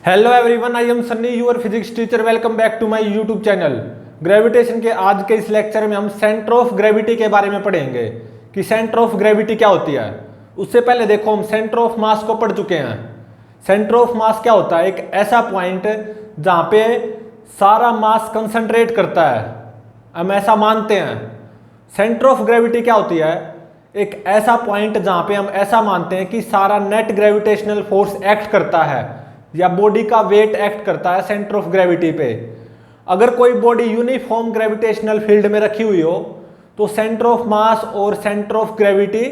Hello everyone, I am Sunny your physics teacher. Welcome back to my YouTube channel. Gravitation के आज के इस lecture में हम सेंटर ऑफ ग्रेविटी के बारे में पढ़ेंगे कि सेंटर ऑफ ग्रेविटी क्या होती है। उससे पहले देखो, हम सेंटर ऑफ मास को पढ़ चुके हैं। सेंटर ऑफ मास क्या होता है? एक ऐसा पॉइंट जहाँ पे सारा मास कंसंट्रेट करता है, हम ऐसा मानते हैं। सेंटर ऑफ ग्रेविटी क्या होती है? एक ऐसा पॉइंट जहाँ पे हम ऐसा मानते हैं कि सारा नेट ग्रेविटेशनल फोर्स एक्ट करता है या बॉडी का वेट एक्ट करता है सेंटर ऑफ ग्रेविटी पे। अगर कोई बॉडी यूनिफॉर्म ग्रेविटेशनल फील्ड में रखी हुई हो तो सेंटर ऑफ मास और सेंटर ऑफ ग्रेविटी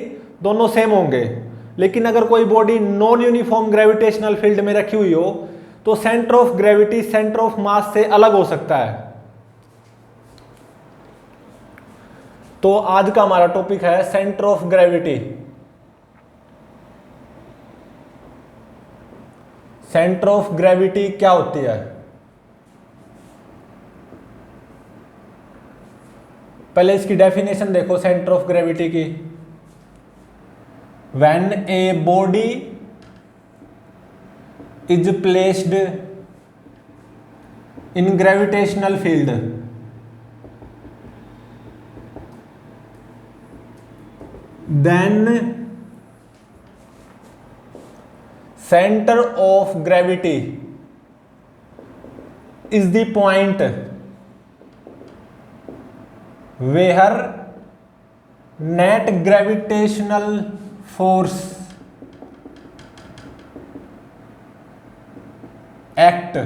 दोनों सेम होंगे। लेकिन अगर कोई body non uniform gravitational field में रखी हुई हो तो centre of gravity centre of mass से अलग हो सकता है। तो आज का हमारा टॉपिक है centre of gravity. Centre of gravity क्या होती है? पहले इसकी डेफिनेशन देखो सेंटर ऑफ ग्रेविटी की। When a body is placed in gravitational field then center of gravity is the point where net gravitational force act,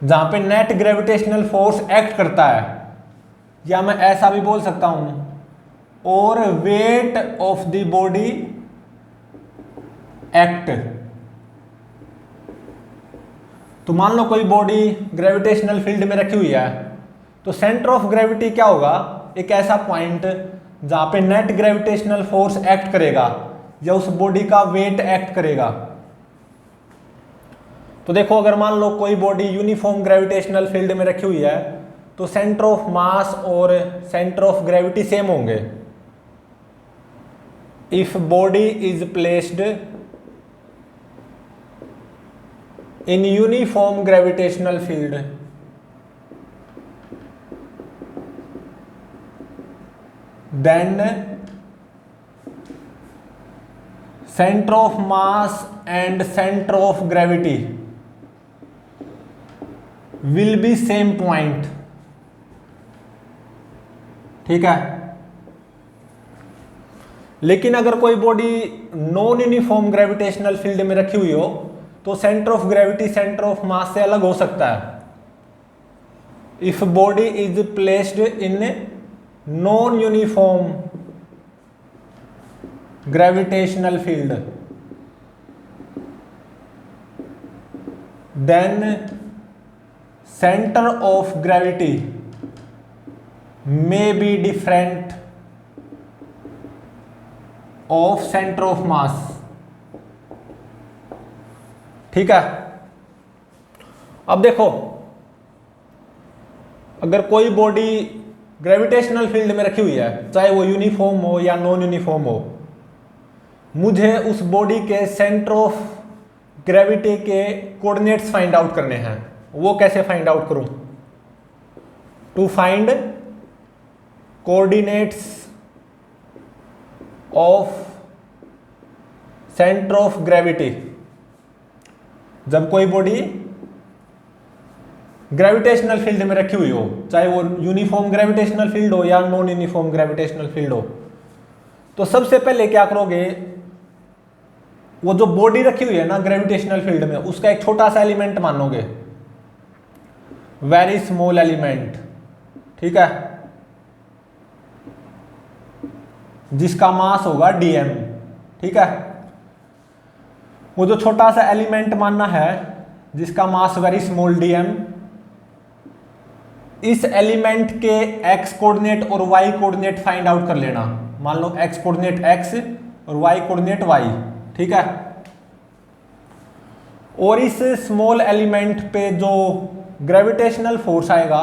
जहां पे नेट ग्रेविटेशनल फोर्स एक्ट करता है, या मैं ऐसा भी बोल सकता हूं, और weight of the body act. तो मान लो कोई बॉडी ग्रेविटेशनल फील्ड में रखी हुई है तो सेंटर ऑफ ग्रेविटी क्या होगा? एक ऐसा पॉइंट जहां पे नेट ग्रेविटेशनल फोर्स एक्ट करेगा या उस बॉडी का वेट एक्ट करेगा। तो देखो, अगर मान लो कोई बॉडी यूनिफॉर्म ग्रेविटेशनल फील्ड में रखी हुई है तो सेंटर ऑफ मास और सेंटर ऑफ ग्रेविटी सेम होंगे। If body is placed in uniform gravitational field then center of mass and center of gravity will be same point। ठीक है। लेकिन अगर कोई body non uniform gravitational field में रखी हुई हो तो centre of gravity centre of mass से अलग हो सकता है। If body is placed in non uniform gravitational field then centre of gravity may be different of centre of mass. ठीक है। अब देखो, अगर कोई बॉडी ग्रेविटेशनल फील्ड में रखी हुई है, चाहे वो यूनिफॉर्म हो या नॉन यूनिफॉर्म हो, मुझे उस बॉडी के सेंटर ऑफ ग्रेविटी के कोऑर्डिनेट्स फाइंड आउट करने हैं। वो कैसे फाइंड आउट करूं? To find coordinates of centre of gravity, जब कोई बॉडी ग्रेविटेशनल फील्ड में रखी हुई हो, चाहे वो यूनिफॉर्म ग्रेविटेशनल फील्ड हो या नॉन यूनिफॉर्म ग्रेविटेशनल फील्ड हो, तो सबसे पहले क्या करोगे? वो जो बॉडी रखी हुई है ना ग्रेविटेशनल फील्ड में, उसका एक छोटा सा एलिमेंट मानोगे, वेरी स्मॉल एलिमेंट। ठीक है। जिसका मास होगा dm। ठीक है। वो जो छोटा सा एलिमेंट मानना है जिसका मास वेरी स्मॉल dm, इस एलिमेंट के x कोऑर्डिनेट और y कोऑर्डिनेट फाइंड आउट कर लेना। मान लो x कोऑर्डिनेट x और y कोऑर्डिनेट y। ठीक है। और इस स्मॉल एलिमेंट पे जो ग्रेविटेशनल फोर्स आएगा,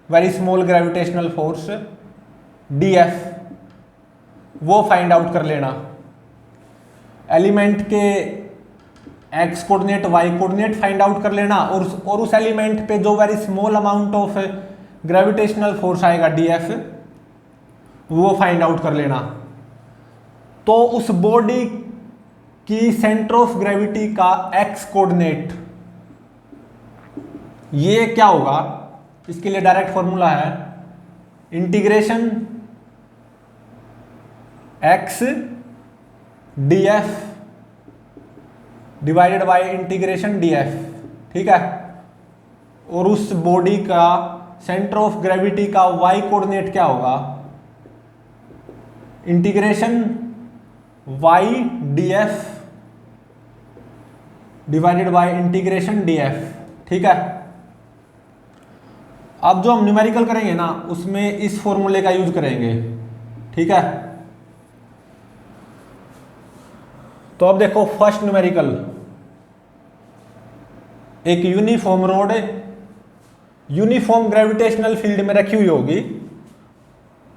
very small gravitational force df, वो फाइंड आउट कर लेना। एलिमेंट के X coordinate Y coordinate find out कर लेना, और उस एलिमेंट पे जो very small amount of gravitational force आएगा डीएफ, वो फाइंड आउट कर लेना। तो उस बॉडी की सेंटर ऑफ ग्रेविटी का एक्स कोऑर्डिनेट ये क्या होगा, इसके लिए डायरेक्ट फॉर्मूला है integration X DF divided by integration DF, ठीक है। और उस बॉडी का सेंटर ऑफ ग्रेविटी का वाई कोऑर्डिनेट क्या होगा, integration Y DF divided by integration DF, ठीक है। अब जो हम न्यूमेरिकल करेंगे ना उसमें इस फॉर्मूले का यूज करेंगे, ठीक है। तो अब देखो फर्स्ट न्यूमेरिकल, एक uniform road uniform gravitational field में रखी हुई होगी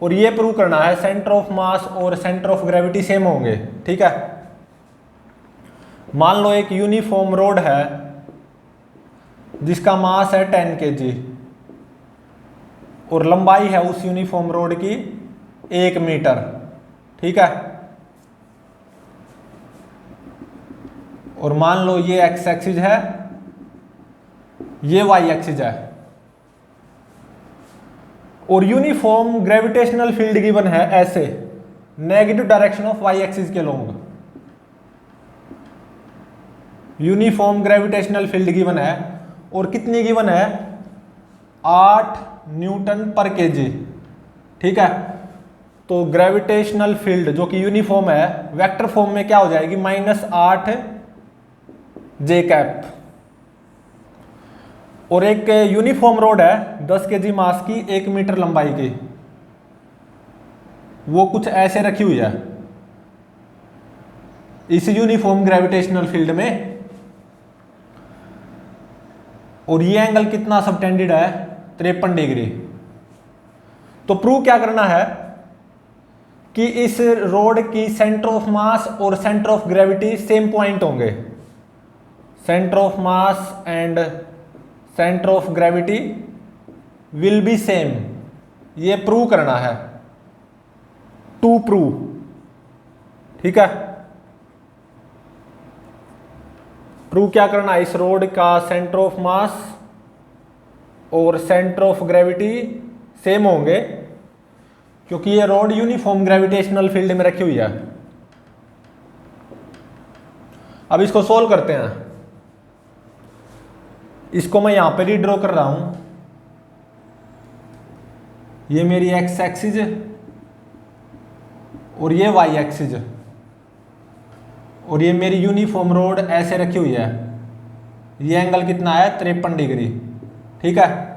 और ये प्रूव करना है सेंटर ऑफ मास और सेंटर ऑफ ग्रेविटी सेम होंगे, ठीक है। मान लो एक यूनिफॉर्म रोड है जिसका मास है 10 kg और लंबाई है उस यूनिफॉर्म रोड की 1 मीटर, ठीक है। और मान लो ये एक्स एक्सिस है, ये वाई एक्सिस है, और यूनिफॉर्म ग्रेविटेशनल फील्ड गिवन है ऐसे negative direction of Y axis के long. Uniform gravitational field given है और कितनी गिवन है, 8 न्यूटन पर केजी, ठीक है। तो ग्रेविटेशनल फील्ड जो कि यूनिफॉर्म है वेक्टर फॉर्म में क्या हो जाएगी, -8 जे कैप। और एक यूनिफॉर्म रोड है 10 kg मास की 1 मीटर लंबाई की, वो कुछ ऐसे रखी हुई है इस यूनिफॉर्म ग्रेविटेशनल फील्ड में, और ये एंगल कितना सबटेंडेड है, 53 डिग्री। तो प्रूव क्या करना है कि इस रोड की सेंटर ऑफ मास और centre of gravity same point होंगे, centre of mass and centre of gravity will be same, ये प्रूव करना है, टू प्रूव, ठीक है। प्रूव क्या करना है, इस रोड का सेंटर ऑफ मास और सेंटर ऑफ ग्रेविटी सेम होंगे क्योंकि ये रोड यूनिफॉर्म ग्रेविटेशनल फील्ड में रखी हुई है। अब इसको सोल्व करते हैं। इसको मैं यहां पे रीड्रॉ कर रहा हूं, ये मेरी एक्स एक्सिस और ये वाई एक्सिस, और ये मेरी यूनिफॉर्म रोड ऐसे रखी हुई है, ये एंगल कितना है, 53 डिग्री, ठीक है।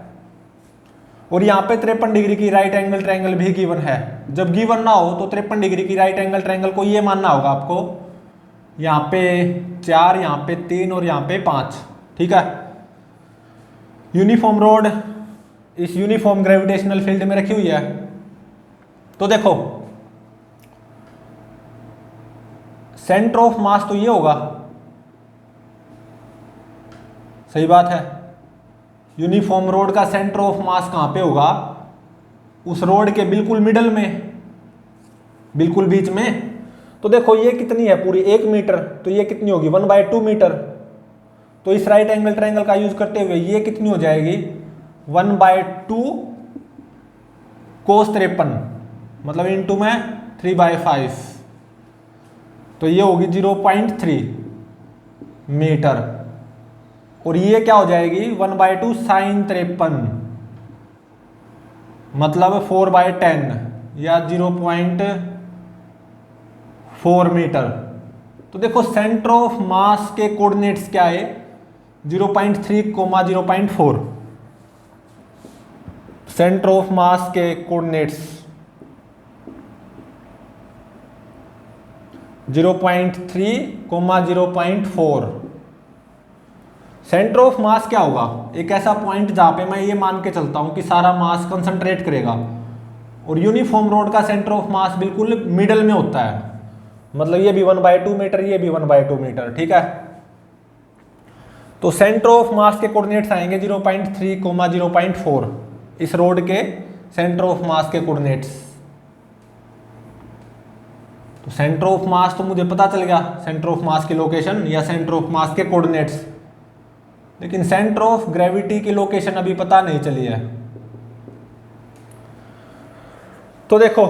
और यहाँ पे 53 डिग्री की राइट एंगल ट्रायंगल भी गिवन है। जब गिवन ना हो तो 53 डिग्री की राइट एंगल ट्रायंगल को ये मानना होगा आपको, यहाँ पे 4, यहाँ पे 3 और यहाँ पे 5, ठीक है। यूनिफॉर्म रोड इस यूनिफॉर्म ग्रेविटेशनल फील्ड में रखी हुई है। तो देखो सेंटर ऑफ मास तो ये होगा, सही बात है। यूनिफॉर्म रोड का सेंटर ऑफ मास कहां पे होगा, उस रोड के बिल्कुल मिडल में, बिल्कुल बीच में। तो देखो ये कितनी है पूरी 1 मीटर, तो ये कितनी होगी 1/2 मीटर। तो इस राइट एंगल ट्रायंगल का यूज करते हुए ये कितनी हो जाएगी 1/2 cos 53, मतलब इंटू में 3/5, तो ये होगी 0.3 मीटर। और ये क्या हो जाएगी 1/2 sin 53, मतलब 4/10 या 0.4 मीटर। तो देखो सेंटर ऑफ मास के कोऑर्डिनेट्स क्या है, 0.3, 0.4। सेंटर ऑफ मास के कोऑर्डिनेट्स 0.3, 0.4। सेंटर ऑफ मास क्या होगा, एक ऐसा पॉइंट जहां पे मैं ये मान के चलता हूं कि सारा मास कंसंट्रेट करेगा, और यूनिफॉर्म रोड का सेंटर ऑफ मास बिल्कुल मिडल में होता है, मतलब ये भी 1/2 मीटर, ये भी 1/2 मीटर, ठीक है। तो सेंटर ऑफ मास के कोऑर्डिनेट्स आएंगे 0.3, 0.4, इस रोड के सेंटर ऑफ मास के कोऑर्डिनेट्स। तो सेंटर ऑफ मास तो मुझे पता चल गया, सेंटर ऑफ मास की लोकेशन या सेंटर ऑफ मास के कोऑर्डिनेट्स, लेकिन सेंटर ऑफ ग्रेविटी की लोकेशन अभी पता नहीं चली है। तो देखो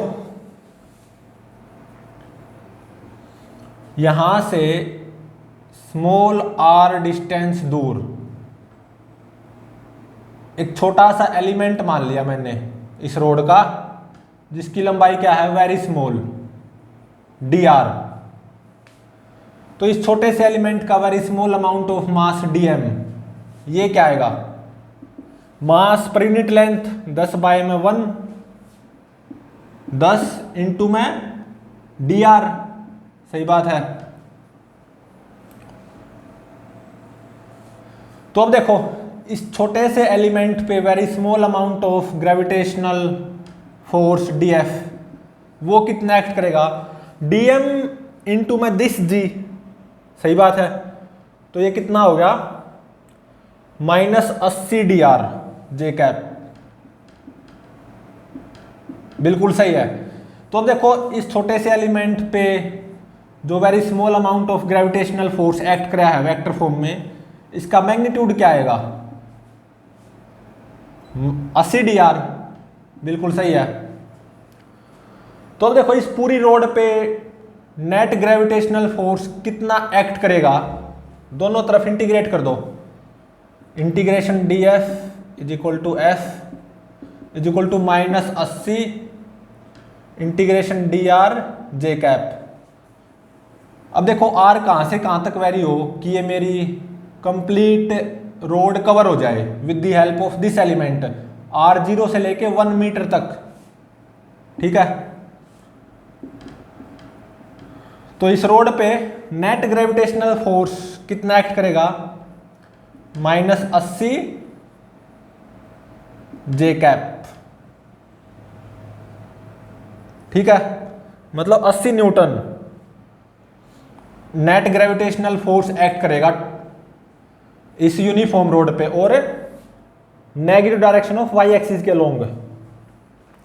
यहां से स्मॉल r डिस्टेंस दूर एक छोटा सा एलिमेंट मान लिया मैंने इस रोड का, जिसकी लंबाई क्या है, वेरी स्मॉल dr। तो इस छोटे से एलिमेंट का very small amount of mass dm, ये क्या आएगा, मास पर यूनिट लेंथ 10/1, 10 इंटू में dr, सही बात है। तो अब देखो इस छोटे से एलिमेंट पे very small amount of gravitational force df, वो कितना एक्ट करेगा, dm इंटू में दिस g, सही बात है। तो ये कितना हो गया, -80 dr j कैप, बिल्कुल सही है। तो अब देखो इस छोटे से एलिमेंट पे जो very small amount of gravitational force act कराया है वेक्टर फॉर्म में, इसका मैग्नीट्यूड क्या आएगा, 80 dr, बिल्कुल सही है। तो अब देखो इस पूरी रोड पे नेट ग्रेविटेशनल फोर्स कितना एक्ट करेगा, दोनों तरफ इंटीग्रेट कर दो, integration df is equal to f is equal to -80 integration dr j cap. अब देखो r कहां से कहां तक वेरी हो कि ये मेरी कंप्लीट रोड कवर हो जाए with the help of this element, r 0 से लेके 1 मीटर तक, ठीक है। तो इस रोड पे नेट ग्रेविटेशनल फोर्स कितना एक्ट करेगा, -80 j कैप, ठीक है। मतलब 80 newton net gravitational force act करेगा इस यूनिफॉर्म रोड पे, और negative direction of Y axis के लॉन्ग,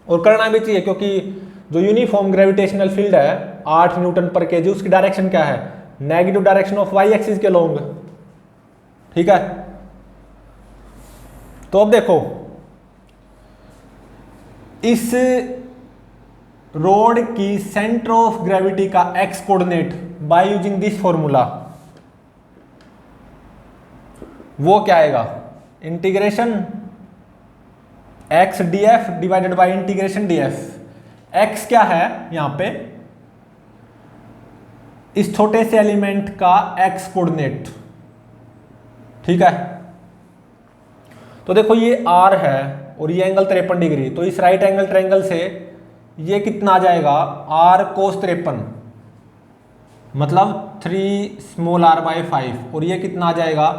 और करना भी चाहिए क्योंकि जो यूनिफॉर्म ग्रेविटेशनल फील्ड है 8 न्यूटन पर केजी, उसकी डायरेक्शन क्या है, negative direction of Y axis के लॉन्ग, ठीक है। तो अब देखो इस रोड की सेंटर ऑफ ग्रेविटी का X coordinate by using this formula, वो क्या आएगा, integration x df divided by integration df। x क्या है यहां पे, इस छोटे से एलिमेंट का x कोऑर्डिनेट, ठीक है। तो देखो ये r है और ये एंगल 53 डिग्री, तो इस राइट एंगल ट्रायंगल से ये कितना आ जाएगा, r cos 53, मतलब 3 स्मॉल r/5, और ये कितना आ जाएगा,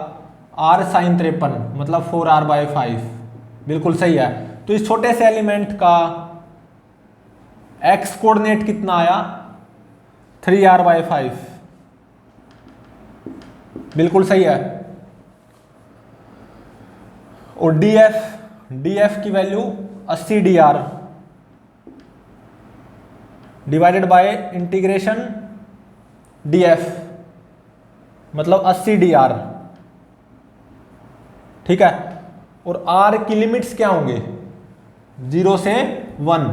r sin 53, मतलब 4r/5, बिल्कुल सही है। तो इस छोटे से एलिमेंट का x कोऑर्डिनेट कितना आया, 3r/5, बिल्कुल सही है। और df की value 80 dr divided by integration df, मतलब 80 dr, ठीक है। और r की लिमिट्स क्या होंगे, 0 से 1,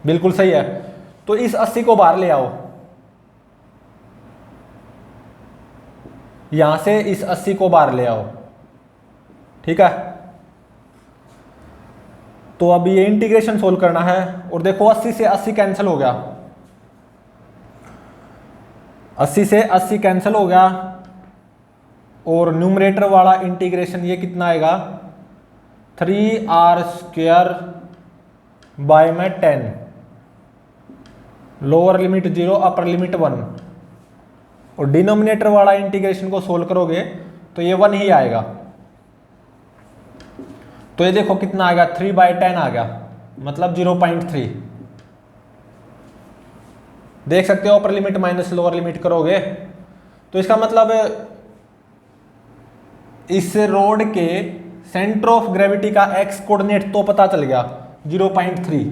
बिल्कुल सही है। तो इस 80 को बाहर ले आओ, यहां से इस 80 को बाहर ले आओ, ठीक है। तो अब ये इंटीग्रेशन सोल्व करना है, और देखो 80 से 80 कैंसिल हो गया, 80 से 80 कैंसिल हो गया, और न्यूमरेटर वाला इंटीग्रेशन ये कितना आएगा, 3r² बाय में 10, लोअर लिमिट 0 अपर लिमिट 1, और डिनोमिनेटर वाला इंटीग्रेशन को सोल्व करोगे तो ये 1 ही आएगा। तो ये देखो कितना आ गया, 3/10 आ गया, मतलब 0.3। देख सकते हो upper limit minus lower limit करोगे तो इसका मतलब इस रोड के सेंटर ऑफ ग्रेविटी का एक्स कोऑर्डिनेट तो पता चल गया 0.3।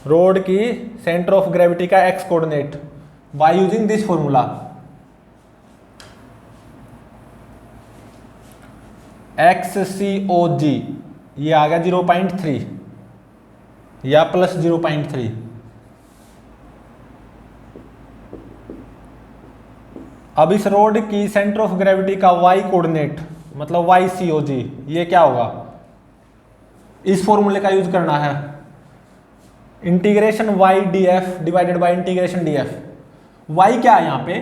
रोड की सेंटर ऑफ ग्रेविटी का X coordinate by using this formula XCOG, ये आ गया 0.3 या प्लस 0.3। अब इस रोड की सेंटर ऑफ ग्रेविटी का y कोऑर्डिनेट मतलब YCOG, ये क्या होगा, इस फॉर्मूले का यूज करना है, integration y df divided by integration df। y क्या है यहाँ पे,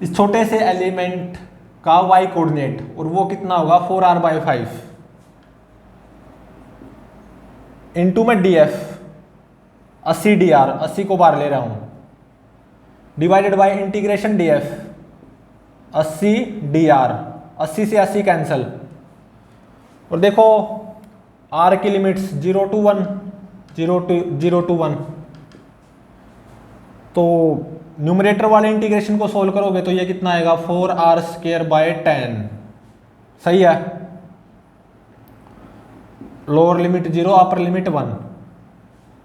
इस छोटे से एलिमेंट का y कोऑर्डिनेट, और वो कितना होगा 4r/5 इंटू में df 80 dr, 80 को बाहर ले रहा हूं, divided by integration df 80 dr, 80 से 80 कैंसल, और देखो r की लिमिट्स 0 to 1, 0 to 1, तो न्यूमरेटर वाले इंटीग्रेशन को सोल्व करोगे तो ये कितना आएगा 4r²/10, सही है। लोअर लिमिट 0, अपर लिमिट 1,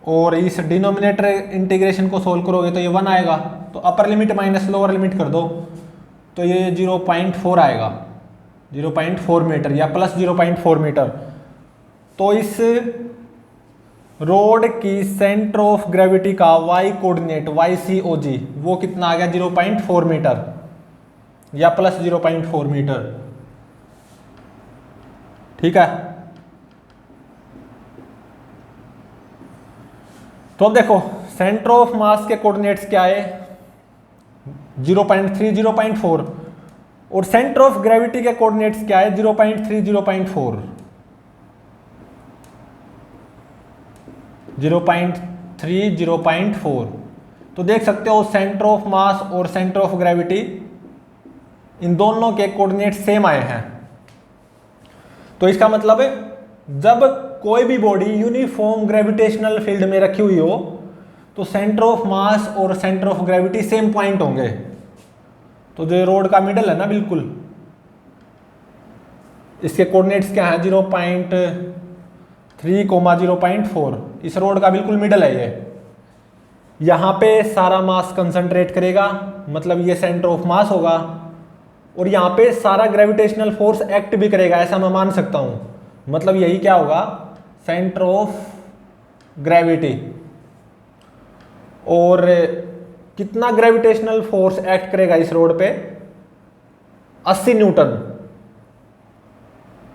और इस डिनोमिनेटर इंटीग्रेशन को सोल्व करोगे तो ये 1 आएगा, तो upper limit minus lower limit कर दो तो ये 0.4 आएगा, 0.4 मीटर या प्लस 0.4 मीटर। तो इस रोड की सेंटर ऑफ ग्रेविटी का y कोऑर्डिनेट YCOG वो कितना आ गया 0.4 मीटर या प्लस 0.4 मीटर, ठीक है। तो अब देखो सेंटर ऑफ मास के कोऑर्डिनेट्स क्या है 0.3, 0.4, और सेंटर ऑफ ग्रेविटी के कोऑर्डिनेट्स क्या है 0.3, 0.4, 0.3, 0.4। तो देख सकते हो सेंटर ऑफ मास और सेंटर ऑफ ग्रेविटी इन दोनों के कोऑर्डिनेट सेम आए हैं। तो इसका मतलब है जब कोई भी बॉडी यूनिफॉर्म ग्रेविटेशनल फील्ड में रखी हुई हो तो सेंटर ऑफ मास और centre of gravity same point होंगे। तो जो रोड का मिडल है ना, बिल्कुल इसके कोऑर्डिनेट्स क्या है 0.3, 0.4, इस रोड का बिल्कुल मिडल है ये। यहाँ पे सारा मास कंसंट्रेट करेगा, मतलब ये सेंटर ऑफ मास होगा, और यहाँ पे सारा ग्रेविटेशनल फोर्स एक्ट भी करेगा, ऐसा मैं मान सकता हूँ। मतलब यही क्या होगा सेंटर ऑफ ग्रेविटी। और कितना ग्रेविटेशनल फोर्स एक्ट करेगा इस रोड पे 80 न्यूटन,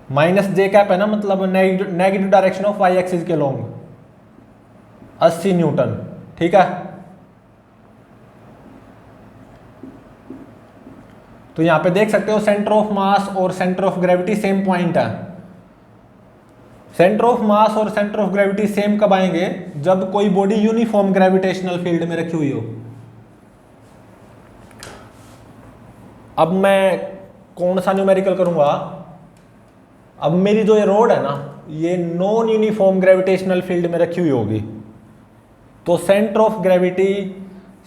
माइनस जे कैप है ना, मतलब negative direction of Y axis के लॉन्ग 80 न्यूटन, ठीक है। तो यहां पे देख सकते हो सेंटर ऑफ मास और centre of gravity same point है। सेंटर ऑफ मास और सेंटर ऑफ ग्रेविटी सेम कब आएंगे जब कोई बॉडी यूनिफॉर्म ग्रेविटेशनल फील्ड में रखी हुई हो। अब मैं कौन सा न्यूमेरिकल करूंगा, अब मेरी जो ये रोड है ना ये नॉन यूनिफॉर्म ग्रेविटेशनल फील्ड में रखी हुई होगी, तो centre of gravity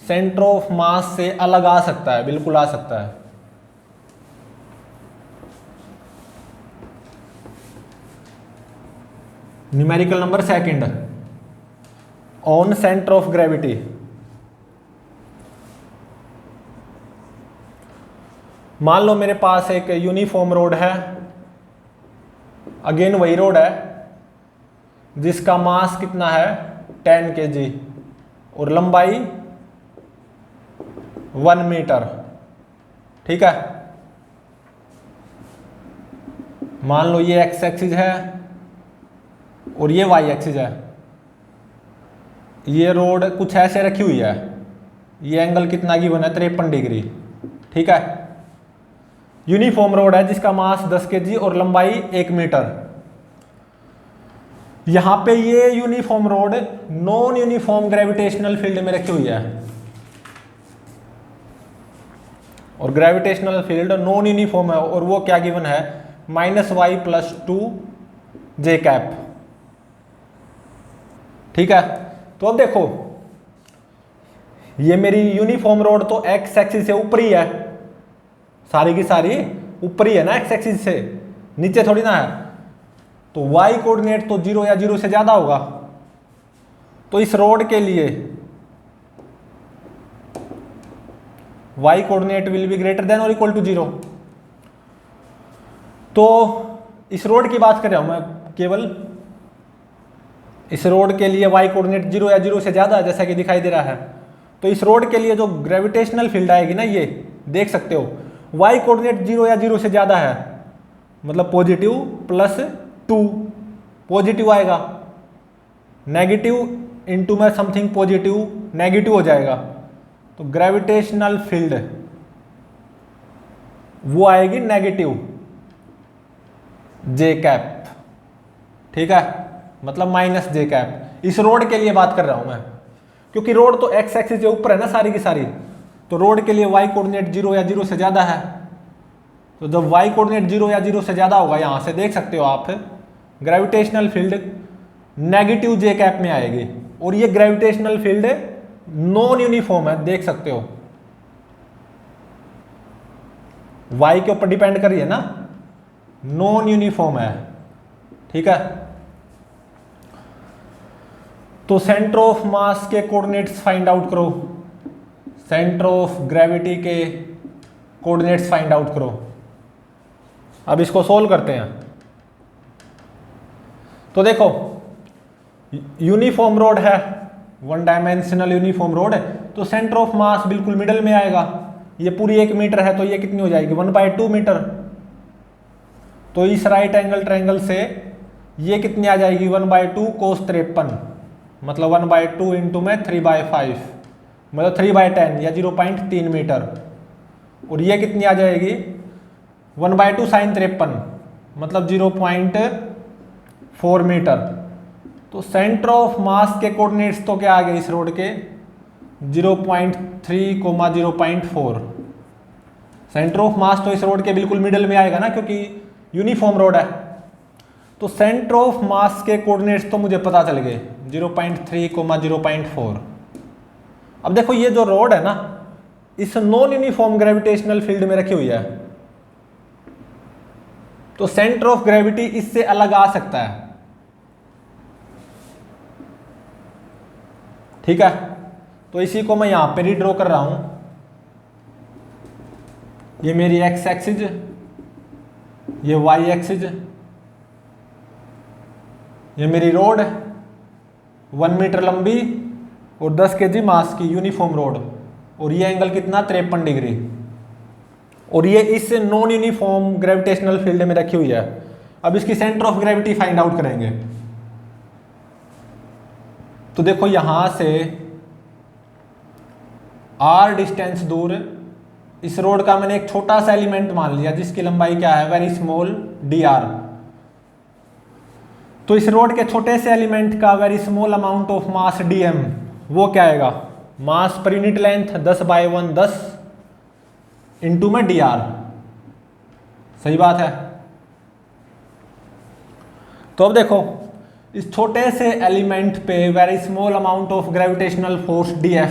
centre of mass से अलग आ सकता है, बिल्कुल आ सकता है। Numerical number second on centre of gravity. मान लो मेरे पास एक यूनिफॉर्म रोड है, अगेन वही रोड है जिसका मास कितना है 10 kg और लंबाई 1 मीटर, ठीक है। मान लो ये एक्स एक्सिस है और ये वाई एक्सिस है। ये रोड कुछ ऐसे रखी हुई है, ये एंगल कितना गिवन है 53 डिग्री, ठीक है। यूनिफॉर्म रोड है जिसका मास 10 kg और लंबाई 1 मीटर। यहां पे ये uniform road non uniform gravitational field में रखी हुई है, और ग्रेविटेशनल फील्ड नॉन यूनिफॉर्म है, और वो क्या गिवन है -y+2 जे कैप, ठीक है। तो अब देखो ये मेरी यूनिफॉर्म रोड तो एक्स एक्सिस से ऊपर ही है, सारी की सारी ऊपर ही है ना एक्स एक्सिस से, नीचे थोड़ी ना है। तो वाई कोऑर्डिनेट तो 0 या 0 से ज्यादा होगा। तो इस रोड के लिए Y coordinate will be greater than और इक्वल टू 0। तो इस रोड की बात कर रहा हूं मैं केवल, इस रोड के लिए वाई कोऑर्डिनेट 0 या 0 से ज्यादा है जैसा कि दिखाई दे रहा है। तो इस रोड के लिए जो ग्रेविटेशनल फील्ड आएगी ना, ये देख सकते हो वाई कोऑर्डिनेट 0 या 0 से ज्यादा है, मतलब पॉजिटिव +2 पॉजिटिव आएगा, नेगेटिव इनटू में समथिंग पॉजिटिव नेगेटिव हो जाएगा। तो ग्रेविटेशनल फील्ड वो आएगी नेगेटिव जे कैप, ठीक है, मतलब -j कैप। इस रोड के लिए बात कर रहा हूं मैं, क्योंकि रोड तो एक्स एक्सिस से ऊपर है ना सारी की सारी। तो रोड के लिए वाई कोऑर्डिनेट 0 या 0 से ज्यादा है। तो जब वाई कोऑर्डिनेट 0 या 0 से ज्यादा होगा, यहां से देख सकते हो आप, ग्रेविटेशनल फील्ड नेगेटिव जे कैप में आएगी। और ये ग्रेविटेशनल फील्ड नॉन यूनिफॉर्म है, देख सकते हो वाई के ऊपर डिपेंड कर रही है ना, नॉन यूनिफॉर्म है, ठीक है। तो सेंटर ऑफ मास के कोऑर्डिनेट्स फाइंड आउट करो, सेंटर ऑफ ग्रेविटी के कोऑर्डिनेट्स फाइंड आउट करो। अब इसको सोल्व करते हैं। तो देखो यूनिफॉर्म रोड है, वन डायमेंशनल यूनिफॉर्म रोड है, तो सेंटर ऑफ मास बिल्कुल मिडल में आएगा। ये पूरी 1 मीटर है, तो ये कितनी हो जाएगी 1/2 मीटर। तो इस राइट एंगल ट्रायंगल से ये कितनी आ जाएगी 1/2 cos 53, मतलब 1/2 इंटू में 3/5, मतलब 3/10 या 0.3 मीटर। और ये कितनी आ जाएगी 1/2 sin 53, मतलब 0.4 मीटर। तो सेंटर ऑफ मास के कोऑर्डिनेट्स तो क्या आ गए इस रोड के 0.3, 0.4। सेंटर ऑफ मास तो इस रोड के बिल्कुल मिडल में आएगा ना, क्योंकि यूनिफॉर्म रोड है। तो सेंटर ऑफ मास के कोऑर्डिनेट्स तो मुझे पता चल गए 0.3, 0.4। अब देखो ये जो रोड है ना, इस नॉन यूनिफॉर्म ग्रेविटेशनल फील्ड में रखी हुई है, तो सेंटर ऑफ ग्रेविटी इससे अलग आ सकता है, ठीक है। तो इसी को मैं यहां पे रीड्रॉ कर रहा हूं। ये मेरी एक्स एक्सिस, ये वाई एक्सिस, ये मेरी रोड 1 मीटर लंबी और 10 kg मास की यूनिफॉर्म रोड, और ये एंगल कितना 53 डिग्री, और ये इस नॉन यूनिफॉर्म ग्रेविटेशनल फील्ड में रखी हुई है। अब इसकी centre of gravity find out करेंगे। तो देखो यहां से r डिस्टेंस दूर इस रोड का मैंने एक छोटा सा एलिमेंट मान लिया जिसकी लंबाई क्या है वेरी स्मॉल dr। तो इस रोड के छोटे से एलिमेंट का very small amount of mass dm, वो क्या आएगा मास पर यूनिट लेंथ 10/1 10 इंटू में dr, सही बात है। तो अब देखो इस छोटे से एलिमेंट पे very small amount of gravitational force df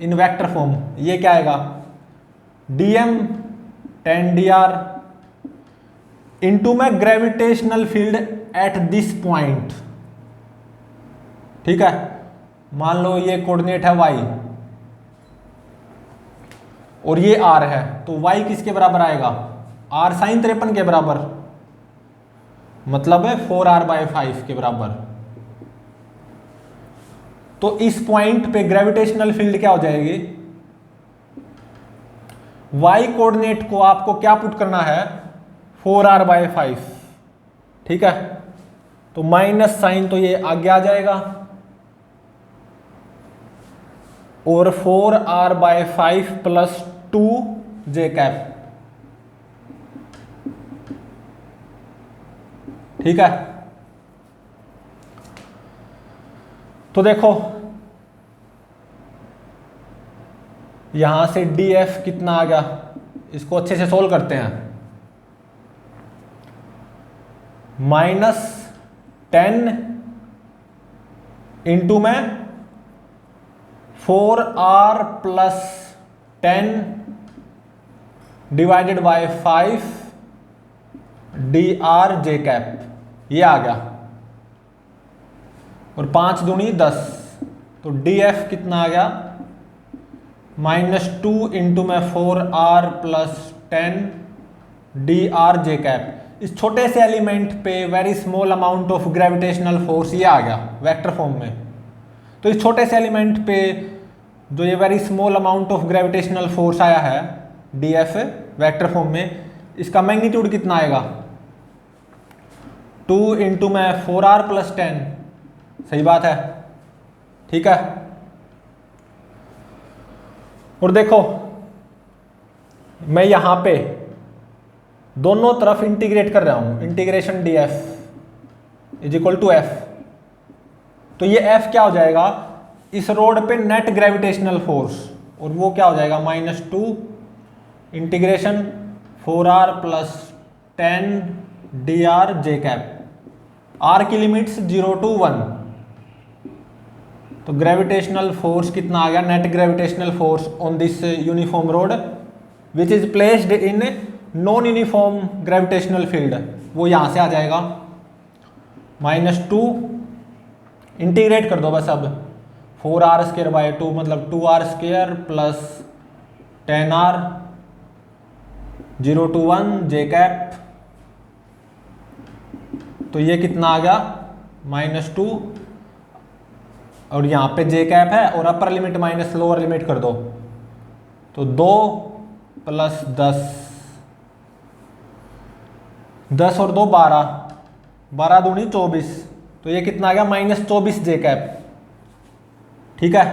in vector form, ये क्या आएगा dm 10 dr इंटू में gravitational field at this point, ठीक है। मान लो ये कोऑर्डिनेट है y और ये r है, तो y किसके बराबर आएगा r sin 53 के बराबर, मतलब है 4r/5 के बराबर। तो इस पॉइंट पे ग्रेविटेशनल फील्ड क्या हो जाएगी, y कोऑर्डिनेट को आपको क्या पुट करना है 4r/5, ठीक है। तो माइनस साइन तो ये आगे आ जाएगा, और 4r/5 + 2j कैप, ठीक है। तो देखो यहां से df कितना आ गया, इसको अच्छे से सोल्व करते हैं। -10 इंटू में 4r plus 10 divided by 5 dr j cap, ये आ गया। और 5 दूनी 10, तो df कितना आ गया, -2 इंटू में 4r plus 10 dr j cap. इस छोटे से एलिमेंट पे very small amount of gravitational force, ये आ गया वेक्टर फॉर्म में। तो इस छोटे से एलिमेंट पे जो ये very small amount of gravitational force आया है df वेक्टर फॉर्म में, इसका मैग्नीट्यूड कितना आएगा, 2 इंटू में 4r प्लस 10, सही बात है, ठीक है। और देखो मैं यहां पे दोनों तरफ इंटीग्रेट कर रहा हूं, integration df is equal to f। तो ये f क्या हो जाएगा, इस रोड पे नेट ग्रेविटेशनल फोर्स, और वो क्या हो जाएगा, -2 integration 4r plus 10 dr j cap. r की लिमिट्स 0 to 1, तो ग्रेविटेशनल फोर्स कितना आ गया, net gravitational force on this uniform rod which is placed in non uniform gravitational field, वो यहां से आ जाएगा -2 इंटीग्रेट कर दो बस अब, 4r स्क्वायर बाय 2 मतलब 2r square plus 10r 0 to 1 j cap. तो ये कितना आ गया, -2, और यहाँ पे j कैप है और upper limit minus lower limit कर दो, तो 2 प्लस 10, 10 और 2 12, 12 दूनी 24, तो ये कितना आ गया, -24 j कैप, ठीक है,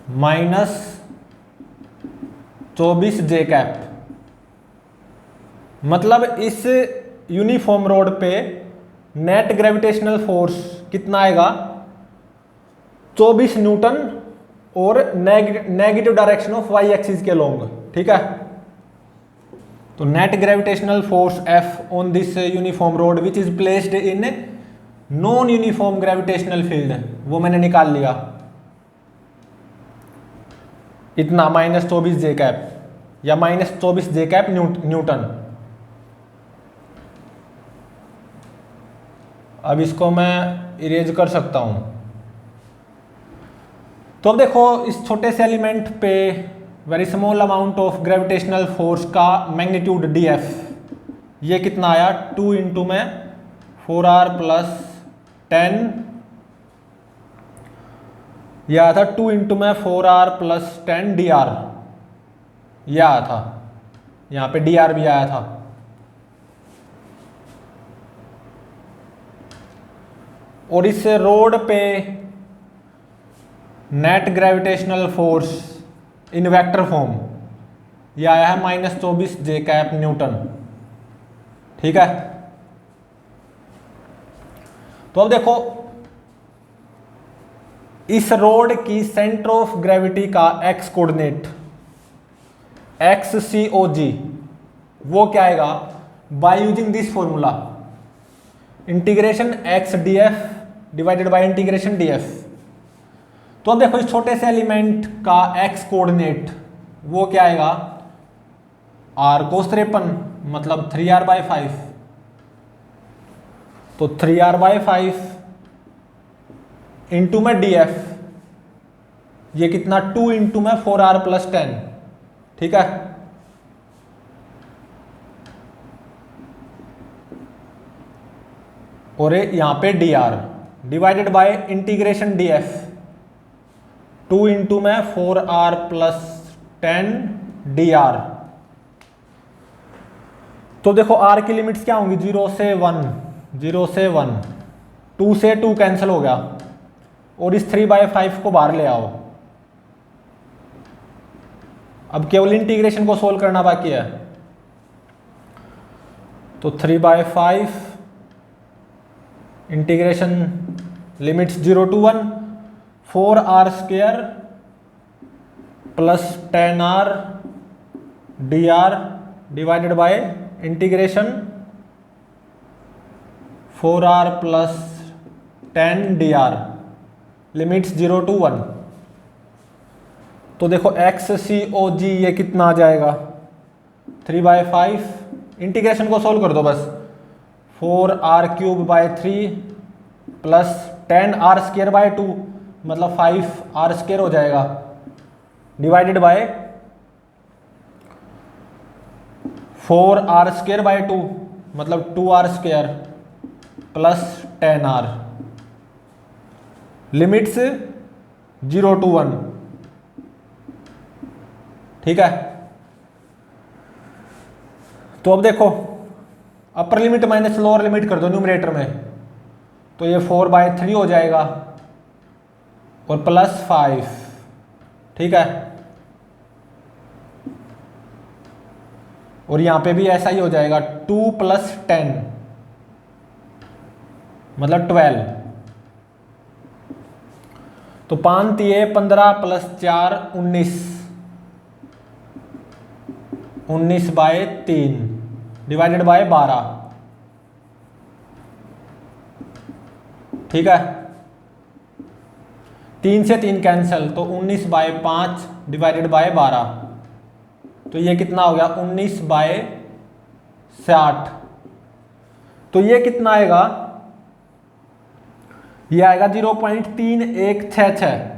-24 j कैप। मतलब इस यूनिफॉर्म रोड पे नेट ग्रेविटेशनल फोर्स कितना आएगा, 24 न्यूटन और negative direction of Y axis के लॉन्ग, ठीक है। तो net gravitational force F on this uniform rod which is placed in non uniform gravitational field, वो मैंने निकाल लिया, इतना -24 j कैप या -24 j कैप न्यूटन। अब इसको मैं इरेज कर सकता हूं। तो अब देखो इस छोटे से एलिमेंट पे very small amount of gravitational force का मैग्नीट्यूड df, ये कितना आया, 2 इंटू में 4r प्लस 10, यह आया था 2 इंटू में 4r प्लस 10 dr, यह आया था, यहाँ पे dr भी आया था। और इस रोड पे net gravitational force in vector form ये आया है -24 j कैप न्यूटन, ठीक है। तो अब देखो इस रोड की सेंटर ऑफ ग्रेविटी का x कोऑर्डिनेट XCOG, वो क्या आएगा, bye using this formula integration x df divided by integration df। तो अब देखो इस छोटे से एलिमेंट का x कोऑर्डिनेट वो क्या आएगा, r cos 53 मतलब 3r बाय 5, तो 3r बाय 5 इंटू में df, ये कितना 2 इंटू में 4r प्लस 10, ठीक है। और यहां पे dr divided by integration df, 2 into में 4r प्लस 10 dr। तो देखो r की लिमिट्स क्या होंगी, 0 से 1, 0 से 1, 2 से 2 कैंसिल हो गया, और इस 3/5 को बाहर ले आओ। अब केवल इंटीग्रेशन को सोल्व करना बाकी है, तो 3/5 integration limits 0 to 1, 4r square plus 10r dr divided by integration 4r plus 10 dr। Limits 0 to 1। तो देखो XCOG ये कितना आ जाएगा 3/5, इंटीग्रेशन को सोल्व कर दो बस। 4r³/3 प्लस 10r²/2 मतलब 5r² हो जाएगा, डिवाइडेड बाय 4r²/2 मतलब 2r² plus 10r, limits 0 to 1। ठीक है, तो अब देखो upper limit minus lower limit कर दो न्यूमरेटर में, तो ये 4/3 हो जाएगा और प्लस 5। ठीक है, और यहां पे भी ऐसा ही हो जाएगा 2 + 10 मतलब 12। तो 5 × 15 + 4 19/3 डिवाइडेड बाय 12। ठीक है, 3 से 3 कैंसिल, तो 19/5 डिवाइडेड बाय 12, तो ये कितना हो गया 19/60। तो ये कितना आएगा, ये आएगा 0.3166।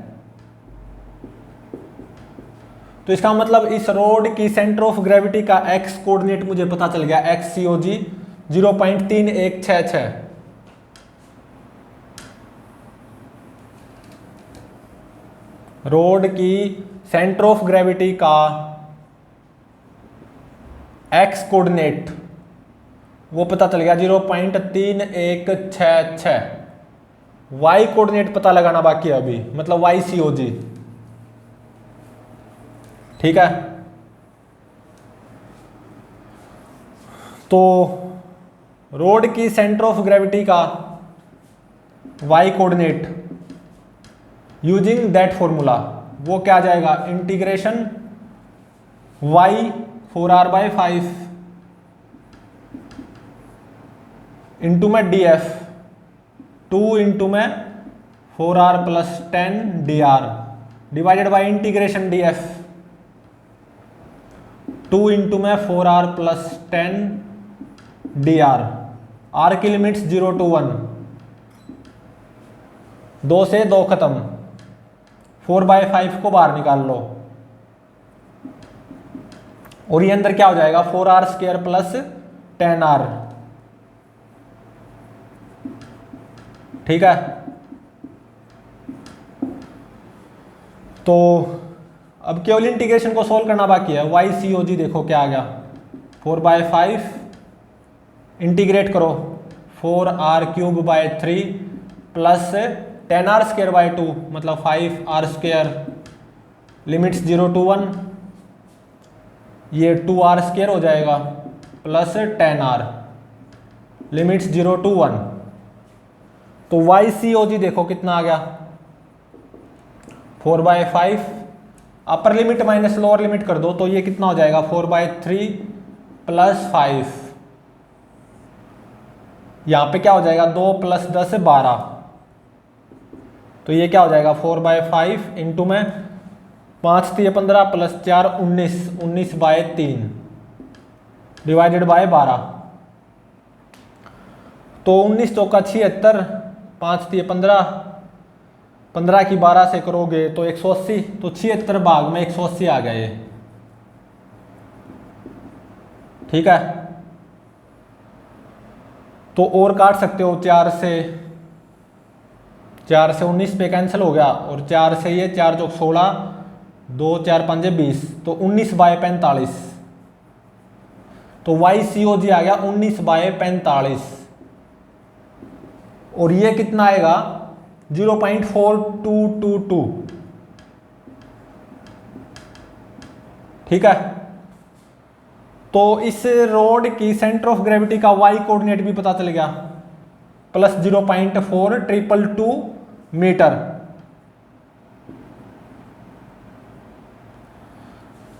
तो इसका मतलब इस रोड की सेंटर ऑफ ग्रेविटी का एक्स कोऑर्डिनेट मुझे पता चल गया, XCOG 0.3166। रोड की सेंटर ऑफ ग्रेविटी का एक्स कोऑर्डिनेट वो पता चल गया 0.3166। वाई कोऑर्डिनेट पता लगाना बाकी है अभी, मतलब YCOG। ठीक है, तो रोड की सेंटर ऑफ ग्रेविटी का Y coordinate using that formula वो क्या आ जाएगा, इंटीग्रेशन y 4r/5 इंटू में df 2 इंटू में 4r + 10 dr divided by integration df 2 into में 4r + 10 dr। r की लिमिट्स 0 to 1, 2 से 2 खत्म, 4/5 को बाहर निकाल लो और ये अंदर क्या हो जाएगा 4r² + 10r। ठीक है, तो अब केवल इंटीग्रेशन को सोल्व करना बाकी है। YCOG देखो क्या आ गया 4/5 इंटीग्रेट करो 4r³/3 प्लस 10r²/2 मतलब 5r², लिमिट्स 0 to 1, ये 2r² हो जाएगा प्लस 10r, लिमिट्स 0 to 1। तो YCOG देखो कितना आ गया 4/5, upper limit minus lower limit कर दो तो ये कितना हो जाएगा 4/3 + 5। यहां पे क्या हो जाएगा 2 + 10 12, तो ये क्या हो जाएगा 4/5 इंटू में 5 × 15 + 4 19 19/3 डिवाइडेड बाय 12। तो 19 × 2 = 76, 5 × 15 15 की 12 से करोगे तो 180, तो 76 भाग में 180 आ गया ये। ठीक है, तो और काट सकते हो 4 से 19 पे कैंसिल हो गया, और 4 से ये 4 × 16 2 4 5 20, तो 19/45। तो YCOG आ गया 19/45 और ये कितना आएगा 0.4222। ठीक है, तो इस रोड की सेंटर ऑफ ग्रेविटी का वाई कोऑर्डिनेट भी पता चल गया प्लस 0.4222 मीटर।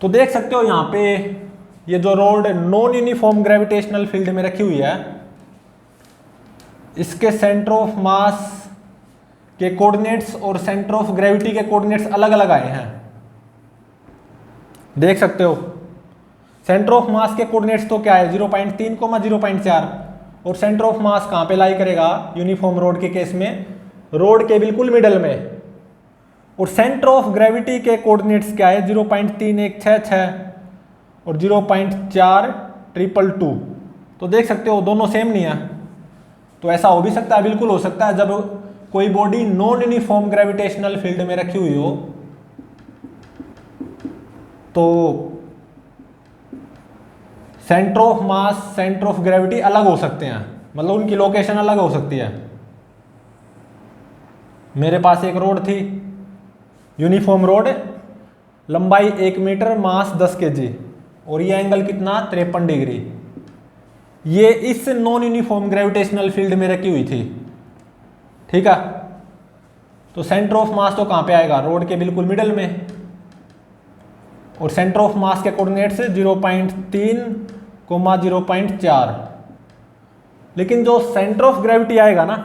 तो देख सकते हो यहां पे ये जो road non uniform gravitational field में रखी हुई है, इसके सेंटर ऑफ मास के कोऑर्डिनेट्स और सेंटर ऑफ ग्रेविटी के कोऑर्डिनेट्स अलग अलग आए हैं। देख सकते हो सेंटर ऑफ मास के कोऑर्डिनेट्स तो क्या है 0.3, 0.4 और सेंटर ऑफ मास कहाँ पे लाई करेगा यूनिफॉर्म रोड के केस में, रोड के बिल्कुल मिडल में। और सेंटर ऑफ ग्रेविटी के कोऑर्डिनेट्स क्या है 0.3166 और 0.4222। तो देख सकते हो दोनों सेम नहीं है। तो ऐसा हो भी सकता है, बिल्कुल हो सकता है, जब कोई body non uniform gravitational field में रखी हुई हो तो centre of mass, centre of gravity अलग हो सकते हैं, मतलब उनकी लोकेशन अलग हो सकती है। मेरे पास एक रोड थी, यूनिफॉर्म रोड, लंबाई 1 मीटर, मास 10 kg और ये एंगल कितना 53 डिग्री। ये इस नॉन यूनिफॉर्म ग्रेविटेशनल फील्ड में रखी हुई थी, ठीक है। तो सेंटर ऑफ मास तो कहां पे आएगा, रोड के बिल्कुल मिडल में। और सेंटर ऑफ मास के कोऑर्डिनेट्स 0.3, 0.4। लेकिन जो सेंटर ऑफ ग्रेविटी आएगा ना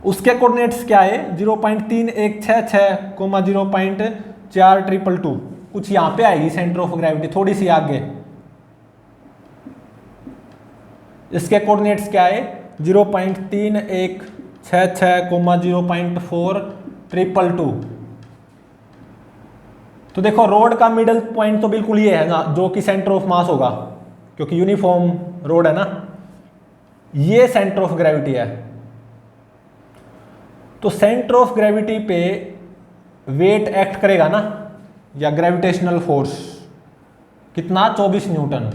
उसके कोऑर्डिनेट्स क्या है 0.3166, 0.4222। कुछ यहां पे आएगी सेंटर ऑफ ग्रेविटी, थोड़ी सी आगे। इसके कोऑर्डिनेट्स क्या है 0.3166, 0.4222। तो देखो रोड का मिडल पॉइंट तो बिल्कुल ये है ना जो कि सेंटर ऑफ मास होगा, क्योंकि यूनिफॉर्म रोड है ना, ये सेंटर ऑफ ग्रेविटी है। तो सेंटर ऑफ ग्रेविटी पे वेट एक्ट करेगा ना, या ग्रेविटेशनल फोर्स कितना 24 न्यूटन,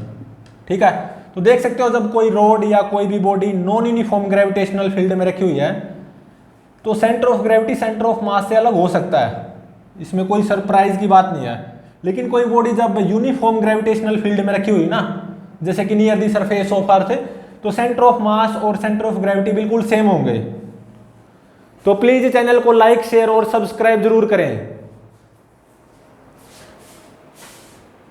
ठीक है। तो देख सकते हो जब कोई रोड या कोई भी body non uniform gravitational field में रखी हुई है तो centre of gravity centre of mass से अलग हो सकता है, इसमें कोई सरप्राइज की बात नहीं है। लेकिन कोई बॉडी जब यूनिफॉर्म ग्रेविटेशनल फील्ड में रखी हुई ना, जैसे कि near the surface of earth, तो सेंटर ऑफ मास और सेंटर ऑफ ग्रेविटी बिल्कुल सेम होंगे। तो प्लीज चैनल को लाइक, शेयर और सब्सक्राइब जरूर करें।